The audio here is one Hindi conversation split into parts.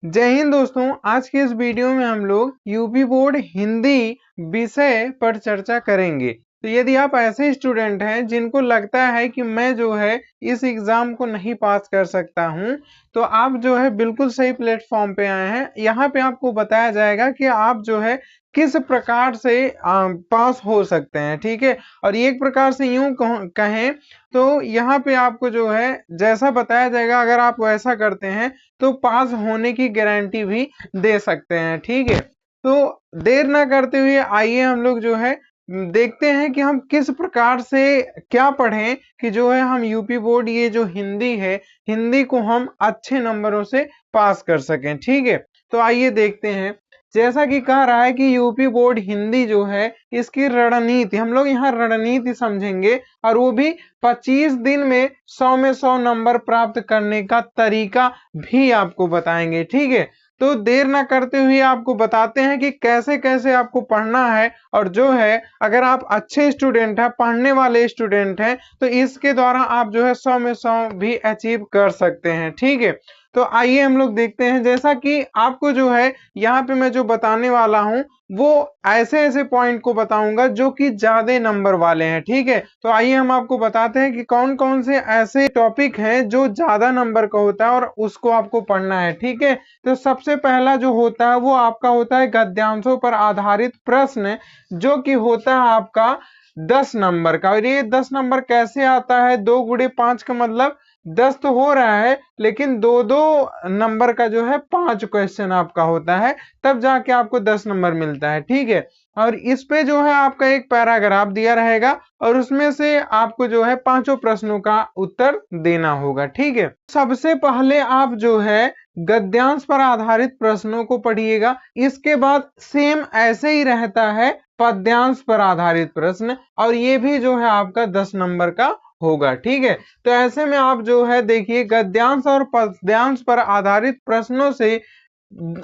जय हिंद दोस्तों। आज के इस वीडियो में हम लोग यूपी बोर्ड हिंदी विषय पर चर्चा करेंगे। तो यदि आप ऐसे स्टूडेंट हैं जिनको लगता है कि मैं जो है इस एग्जाम को नहीं पास कर सकता हूं, तो आप जो है बिल्कुल सही प्लेटफॉर्म पे आए हैं। यहाँ पे आपको बताया जाएगा कि आप जो है किस प्रकार से पास हो सकते हैं, ठीक है। और एक प्रकार से यूं कहें तो यहाँ पे आपको जो है जैसा बताया जाएगा, अगर आप वैसा करते हैं तो पास होने की गारंटी भी दे सकते हैं, ठीक है। तो देर ना करते हुए आइए हम लोग जो है देखते हैं कि हम किस प्रकार से क्या पढ़ें कि जो है हम यूपी बोर्ड ये जो हिंदी है, हिंदी को हम अच्छे नंबरों से पास कर सकें, ठीक है। तो आइए देखते हैं। जैसा कि कह रहा है कि यूपी बोर्ड हिंदी जो है इसकी रणनीति, हम लोग यहाँ रणनीति समझेंगे, और वो भी 25 दिन में 100 में 100 नंबर प्राप्त करने का तरीका भी आपको बताएंगे, ठीक है। तो देर ना करते हुए आपको बताते हैं कि कैसे कैसे आपको पढ़ना है। और जो है अगर आप अच्छे स्टूडेंट हैं, पढ़ने वाले स्टूडेंट हैं, तो इसके द्वारा आप जो है 100 में 100 भी अचीव कर सकते हैं, ठीक है। तो आइए हम लोग देखते हैं। जैसा कि आपको जो है यहाँ पे मैं जो बताने वाला हूँ वो ऐसे ऐसे पॉइंट को बताऊंगा जो कि ज्यादा नंबर वाले हैं, ठीक है। तो आइए हम आपको बताते हैं कि कौन कौन से ऐसे टॉपिक हैं जो ज्यादा नंबर का होता है और उसको आपको पढ़ना है, ठीक है। तो सबसे पहला जो होता है वो आपका होता है गद्यांशों पर आधारित प्रश्न, जो कि होता है आपका 10 नंबर का। और ये 10 नंबर कैसे आता है? 2 गुणे 5 का मतलब 10 तो हो रहा है, लेकिन दो दो नंबर का जो है 5 क्वेश्चन आपका होता है, तब जाके आपको 10 नंबर मिलता है, ठीक है। और इस पे जो है आपका एक पैराग्राफ दिया रहेगा और उसमें से आपको जो है पांचों प्रश्नों का उत्तर देना होगा, ठीक है। सबसे पहले आप जो है गद्यांश पर आधारित प्रश्नों को पढ़िएगा। इसके बाद सेम ऐसे ही रहता है पद्यांश पर आधारित प्रश्न, और ये भी जो है आपका 10 नंबर का होगा, ठीक है। तो ऐसे में आप जो है देखिए गद्यांश और पद्यांश पर आधारित प्रश्नों से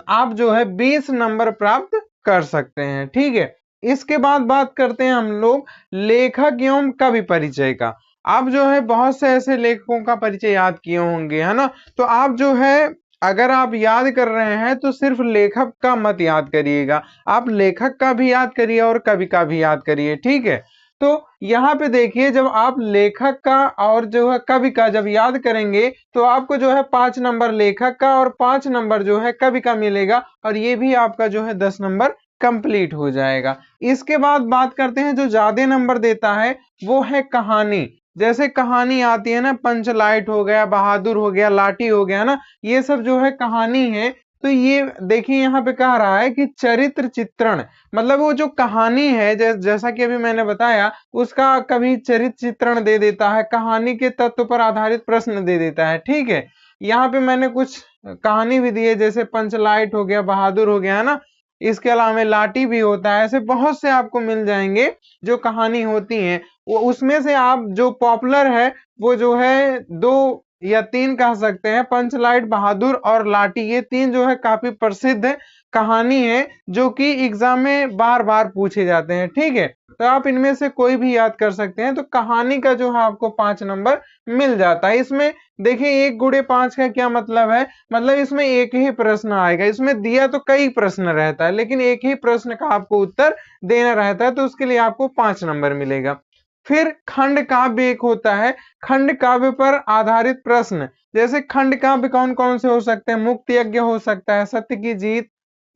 आप जो है 20 नंबर प्राप्त कर सकते हैं, ठीक है। इसके बाद बात करते हैं हम लोग लेखक एवं कवि परिचय का। आप जो है बहुत से ऐसे लेखकों का परिचय याद किए होंगे, है ना। तो आप जो है अगर आप याद कर रहे हैं तो सिर्फ लेखक का मत याद करिएगा, आप लेखक का भी याद करिए और कवि का भी याद करिए, ठीक है। तो यहाँ पे देखिए, जब आप लेखक का और जो है कवि का जब याद करेंगे तो आपको जो है 5 नंबर लेखक का और 5 नंबर जो है कवि का मिलेगा, और ये भी आपका जो है 10 नंबर कंप्लीट हो जाएगा। इसके बाद बात करते हैं जो ज्यादा नंबर देता है वो है कहानी। जैसे कहानी आती है ना, पंचलाइट हो गया, बहादुर हो गया, लाठी हो गया ना, ये सब जो है कहानी है। तो ये देखिए यहाँ पे कह रहा है कि चरित्र चित्रण, मतलब वो जो कहानी है जैसा कि अभी मैंने बताया, उसका कभी चरित्र चित्रण दे देता है, कहानी के तत्व पर आधारित प्रश्न दे देता है, ठीक है। यहाँ पे मैंने कुछ कहानी भी दी है, जैसे पंचलाइट हो गया, बहादुर हो गया, है ना। इसके अलावा लाठी भी होता है, ऐसे बहुत से आपको मिल जाएंगे जो कहानी होती हैं। वो उसमें से आप जो पॉपुलर है वो जो है 2 या 3 कह सकते हैं, पंचलाइट, बहादुर और लाठी, ये 3 जो है काफी प्रसिद्ध कहानी है जो कि एग्जाम में बार बार पूछे जाते हैं, ठीक है। तो आप इनमें से कोई भी याद कर सकते हैं। तो कहानी का जो है आपको 5 नंबर मिल जाता है। इसमें देखिए 1 गुणे 5 का क्या मतलब है, मतलब इसमें एक ही प्रश्न आएगा। इसमें दिया तो कई प्रश्न रहता है, लेकिन एक ही प्रश्न का आपको उत्तर देना रहता है, तो उसके लिए आपको 5 नंबर मिलेगा। फिर खंड काव्य एक होता है, खंड काव्य पर आधारित प्रश्न। जैसे खंड काव्य कौन कौन से हो सकते हैं? मुक्त यज्ञ हो सकता है, सत्य की जीत,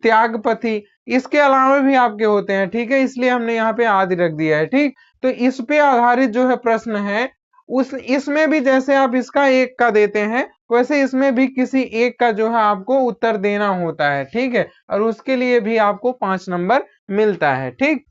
त्यागपति, इसके अलावा भी आपके होते हैं, ठीक है। इसलिए हमने यहाँ पे आदि रख दिया है, ठीक। तो इस पे आधारित जो है प्रश्न है, उस इसमें भी जैसे आप इसका एक का देते हैं, वैसे इसमें भी किसी एक का जो है आपको उत्तर देना होता है, ठीक है। और उसके लिए भी आपको 5 नंबर मिलता है, ठीक।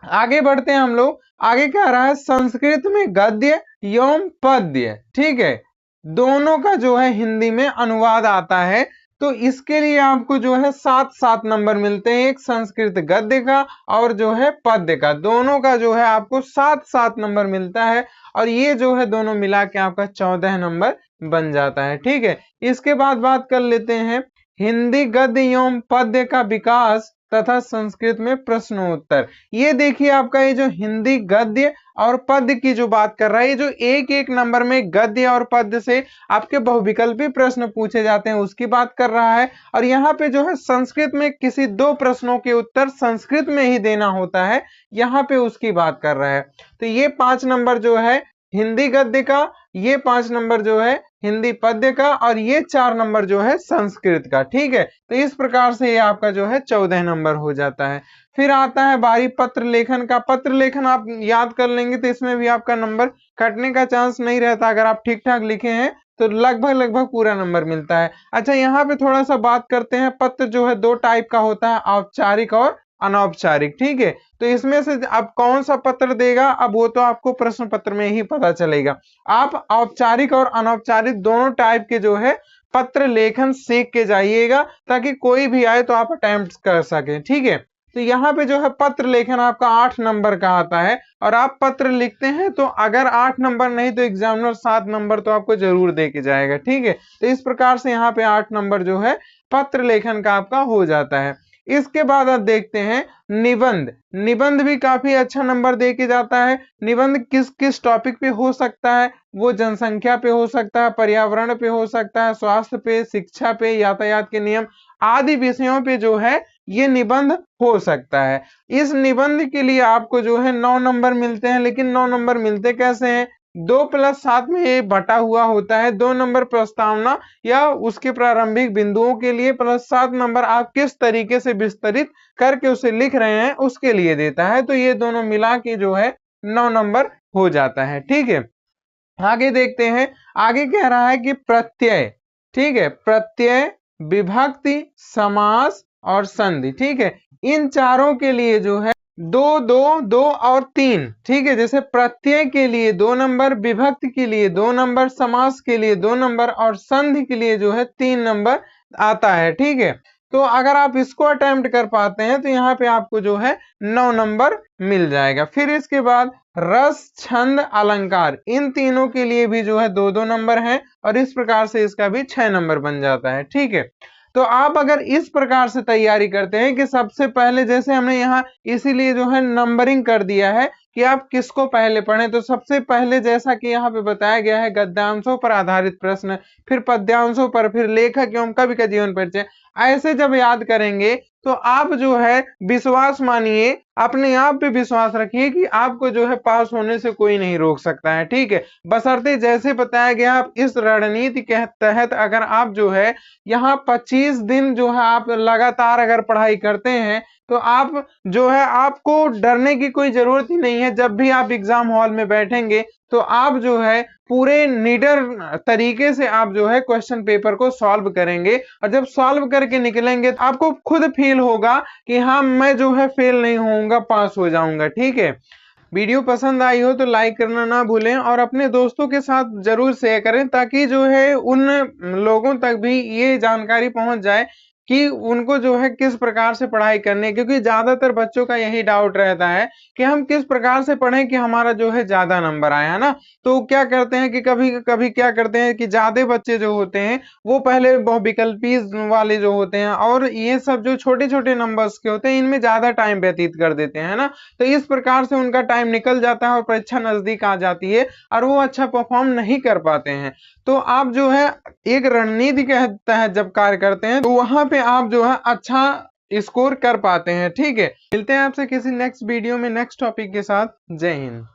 आगे बढ़ते हैं हम लोग। आगे क्या रहा है? संस्कृत में गद्य एवं पद्य, ठीक है, दोनों का जो है हिंदी में अनुवाद आता है। तो इसके लिए आपको जो है 7-7 नंबर मिलते हैं, एक संस्कृत गद्य का और जो है पद्य का, दोनों का जो है आपको 7-7 नंबर मिलता है। और ये जो है दोनों मिला के आपका 14 नंबर बन जाता है, ठीक है। इसके बाद बात कर लेते हैं हिंदी गद्य एवं पद्य का विकास तथा संस्कृत में प्रश्नोत्तर। ये देखिए आपका ये जो हिंदी गद्य और पद्य की जो बात कर रहा है, ये जो एक एक नंबर में गद्य और पद्य से आपके बहुविकल्पी प्रश्न पूछे जाते हैं उसकी बात कर रहा है। और यहाँ पे जो है संस्कृत में किसी 2 प्रश्नों के उत्तर संस्कृत में ही देना होता है, यहाँ पे उसकी बात कर रहा है। तो ये 5 नंबर जो है हिंदी गद्य का, ये 5 नंबर जो है हिंदी पद्य का, और ये 4 नंबर जो है संस्कृत का। ठीक है, तो इस प्रकार से ये आपका जो है 14 नंबर हो जाता है। फिर आता है बारी पत्र लेखन का। पत्र लेखन आप याद कर लेंगे तो इसमें भी आपका नंबर कटने का चांस नहीं रहता। अगर आप ठीक ठाक लिखे हैं तो लगभग पूरा नंबर मिलता है। अच्छा, यहाँ पे थोड़ा सा बात करते हैं। पत्र जो है 2 टाइप का होता है, औपचारिक और अनौपचारिक। ठीक है, तो इसमें से अब कौन सा पत्र देगा, अब वो तो आपको प्रश्न पत्र में ही पता चलेगा। आप औपचारिक और अनौपचारिक दोनों टाइप के जो है पत्र लेखन सीख के जाइएगा, ताकि कोई भी आए तो आप अटेम्प्ट कर सके। ठीक है, तो यहाँ पे जो है पत्र लेखन आपका 8 नंबर का आता है, और आप पत्र लिखते हैं तो अगर 8 नंबर नहीं तो एग्जामिनर 7 नंबर तो आपको जरूर दे के जाएगा। ठीक है, तो इस प्रकार से यहाँ पे 8 नंबर जो है पत्र लेखन का आपका हो जाता है। इसके बाद आप देखते हैं निबंध। निबंध भी काफी अच्छा नंबर दे के जाता है। निबंध किस किस टॉपिक पे हो सकता है, वो जनसंख्या पे हो सकता है, पर्यावरण पे हो सकता है, स्वास्थ्य पे, शिक्षा पे, यातायात के नियम आदि विषयों पे जो है ये निबंध हो सकता है। इस निबंध के लिए आपको जो है 9 नंबर मिलते हैं, लेकिन 9 नंबर मिलते कैसे हैं, 2+7 में ये बटा हुआ होता है। 2 नंबर प्रस्तावना या उसके प्रारंभिक बिंदुओं के लिए, +7 नंबर आप किस तरीके से विस्तरित करके उसे लिख रहे हैं उसके लिए देता है। तो ये दोनों मिला के जो है 9 नंबर हो जाता है। ठीक है, आगे देखते हैं। आगे कह रहा है कि प्रत्यय। ठीक है, प्रत्यय, विभक्ति, समास और संधि। ठीक है, इन चारों के लिए जो है 2 2 2 और 3। ठीक है, जैसे प्रत्यय के लिए 2 नंबर, विभक्ति के लिए 2 नंबर, समास के लिए 2 नंबर और संधि के लिए जो है 3 नंबर आता है। ठीक है, तो अगर आप इसको अटेम्प्ट कर पाते हैं तो यहाँ पे आपको जो है 9 नंबर मिल जाएगा। फिर इसके बाद रस, छंद, अलंकार, इन तीनों के लिए भी जो है 2 2 नंबर हैं, और इस प्रकार से इसका भी 6 नंबर बन जाता है। ठीक है, तो आप अगर इस प्रकार से तैयारी करते हैं कि सबसे पहले, जैसे हमने यहाँ इसीलिए जो है नंबरिंग कर दिया है कि आप किसको पहले पढ़ें, तो सबसे पहले जैसा कि यहाँ पे बताया गया है गद्यांशों पर आधारित प्रश्न, फिर पद्यांशों पर, फिर लेखक एवं कवि का जीवन परिचय। ऐसे जब याद करेंगे तो आप जो है विश्वास मानिए, अपने आप पे विश्वास रखिए कि आपको जो है पास होने से कोई नहीं रोक सकता है। ठीक है, बशर्ते जैसे बताया गया आप इस रणनीति के तहत अगर आप जो है यहाँ 25 दिन जो है आप लगातार अगर पढ़ाई करते हैं तो आप जो है आपको डरने की कोई जरूरत ही नहीं है। जब भी आप एग्जाम हॉल में बैठेंगे तो आप जो है पूरे निडर तरीके से आप जो है क्वेश्चन पेपर को सॉल्व करेंगे, और जब सॉल्व करके निकलेंगे तो आपको खुद फील होगा कि हाँ मैं जो है फेल नहीं होऊंगा, पास हो जाऊंगा। ठीक है, वीडियो पसंद आई हो तो लाइक करना ना भूलें, और अपने दोस्तों के साथ जरूर शेयर करें, ताकि जो है उन लोगों तक भी ये जानकारी पहुंच जाए कि उनको जो है किस प्रकार से पढ़ाई करनी है। क्योंकि ज्यादातर बच्चों का यही डाउट रहता है कि हम किस प्रकार से पढ़ें कि हमारा जो है ज्यादा नंबर आए, है ना। तो क्या करते हैं कि कभी कभी क्या करते हैं कि ज्यादा बच्चे जो होते हैं वो पहले बहुविकल्पी वाले जो होते हैं और ये सब जो छोटे छोटे नंबर्स के होते हैं इनमें ज्यादा टाइम व्यतीत कर देते हैं, ना। तो इस प्रकार से उनका टाइम निकल जाता है और परीक्षा नजदीक आ जाती है और वो अच्छा परफॉर्म नहीं कर पाते हैं। तो आप जो है एक रणनीति के तहत जब कार्य करते हैं तो वहां पे आप जो है अच्छा स्कोर कर पाते हैं। ठीक है, मिलते हैं आपसे किसी नेक्स्ट वीडियो में नेक्स्ट टॉपिक के साथ। जय हिंद।